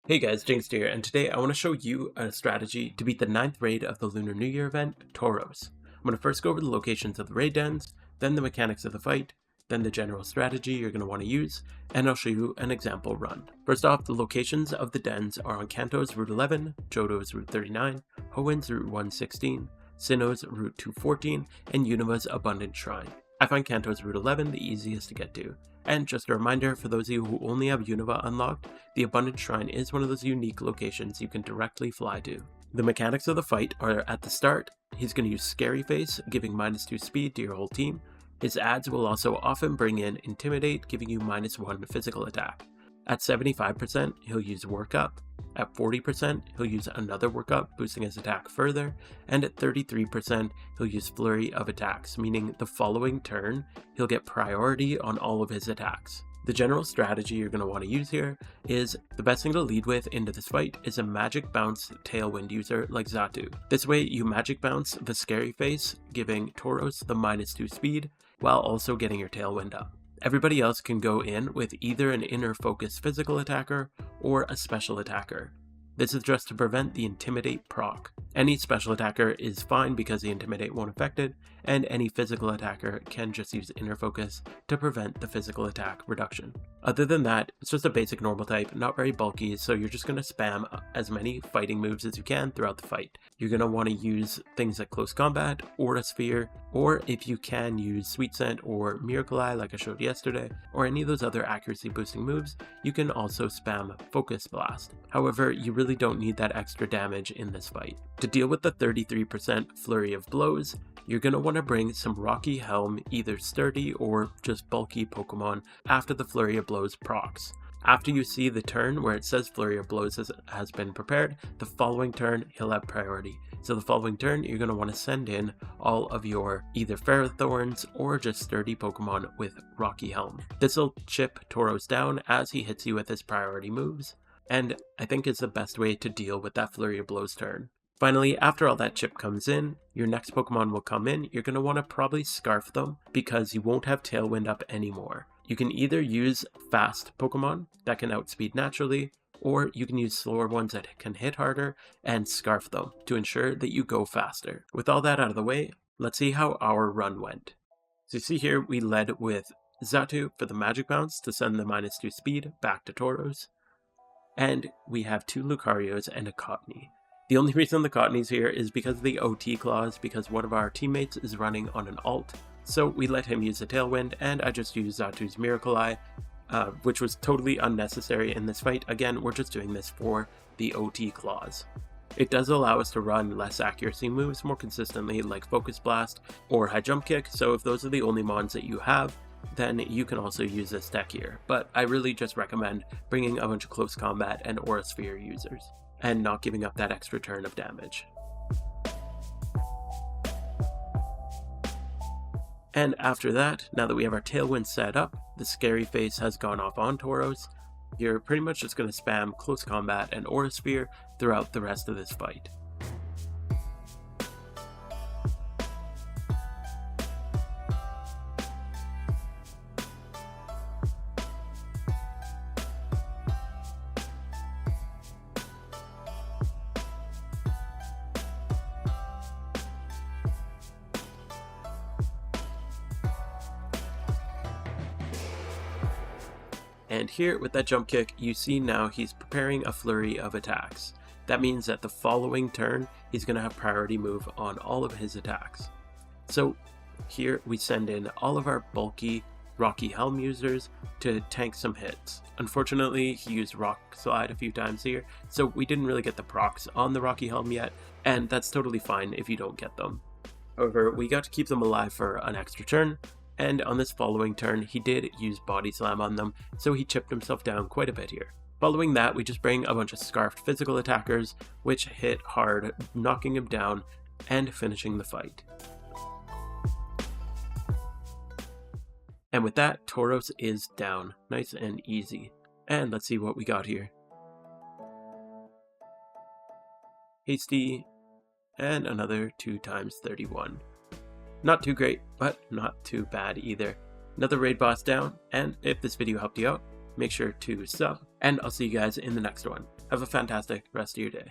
Hey guys, Jinx here, and today I want to show you a strategy to beat the 9th raid of the Lunar New Year event, Tauros. I'm going to first go over the locations of the raid dens, then the mechanics of the fight, then the general strategy you're going to want to use, and I'll show you an example run. First off, the locations of the dens are on Kanto's Route 11, Johto's Route 39, Hoen's Route 116, Sinnoh's Route 214, and Yunova's Abundant Shrine. I find Kanto's Route 11 the easiest to get to. And just a reminder for those of you who only have Unova unlocked, the Abundant Shrine is one of those unique locations you can directly fly to. The mechanics of the fight are at the start, he's going to use Scary Face, giving -2 speed to your whole team. His adds will also often bring in Intimidate, giving you -1 physical attack. At 75%, he'll use Work Up. At 40%, he'll use another Work Up, boosting his attack further. And at 33%, he'll use Flurry of Attacks, meaning the following turn, he'll get priority on all of his attacks. The general strategy you're going to want to use here is the best thing to lead with into this fight is a Magic Bounce Tailwind user like Xatu. This way you Magic Bounce the Scary Face, giving Tauros the -2 speed, while also getting your Tailwind up. Everybody else can go in with either an inner focus physical attacker or a special attacker. This is just to prevent the Intimidate proc. Any special attacker is fine because the Intimidate won't affect it, and any physical attacker can just use inner focus to prevent the physical attack reduction. Other than that, it's just a basic normal type, not very bulky, so you're just going to spam as many fighting moves as you can throughout the fight. You're going to want to use things like Close Combat, Aura Sphere, or if you can use Sweet Scent or Miracle Eye like I showed yesterday, or any of those other accuracy boosting moves, you can also spam Focus Blast. However, you really don't need that extra damage in this fight. To deal with the 33% Flurry of Blows, you're going to want to bring some Rocky Helm, either sturdy or just bulky Pokemon, after the Flurry of Blows procs. After you see the turn where it says Flurry of Blows has been prepared, the following turn he'll have priority. So the following turn you're going to want to send in all of your either Ferrothorns or just sturdy Pokemon with Rocky Helm. This will chip Tauros down as he hits you with his priority moves, and I think it's the best way to deal with that Flurry of Blows turn. Finally, after all that chip comes in, your next Pokemon will come in. You're going to want to probably Scarf them because you won't have Tailwind up anymore. You can either use fast Pokemon that can outspeed naturally, or you can use slower ones that can hit harder and Scarf them to ensure that you go faster. With all that out of the way, let's see how our run went. So you see here, we led with Xatu for the Magic Bounce to send the -2 speed back to Tauros. And we have 2 Lucarios and a Cottonee. The only reason the Cottonee's here is because of the OT clause, because one of our teammates is running on an alt. So we let him use the Tailwind, and I just used Xatu's Miracle Eye, which was totally unnecessary in this fight. Again, we're just doing this for the OT clause. It does allow us to run less accuracy moves more consistently, like Focus Blast or High Jump Kick, so if those are the only mons that you have, then you can also use this deck here. But I really just recommend bringing a bunch of Close Combat and Aura Sphere users, and not giving up that extra turn of damage. And after that, now that we have our Tailwind set up, the Scary Face has gone off on Tauros, you're pretty much just going to spam Close Combat and Aura Sphere throughout the rest of this fight. And here, with that jump kick, you see now he's preparing a flurry of attacks. That means that the following turn, he's going to have priority move on all of his attacks. So here we send in all of our bulky Rocky Helm users to tank some hits. Unfortunately, he used Rock Slide a few times here, so we didn't really get the procs on the Rocky Helm yet, and that's totally fine if you don't get them. However, we got to keep them alive for an extra turn, and on this following turn, he did use Body Slam on them, so he chipped himself down quite a bit here. Following that, we just bring a bunch of Scarfed physical attackers, which hit hard, knocking him down and finishing the fight. And with that, Tauros is down. Nice and easy. And let's see what we got here. Hasty, and another 2 times 31. Not too great, but not too bad either. Another raid boss down, and if this video helped you out, make sure to sub, and I'll see you guys in the next one. Have a fantastic rest of your day.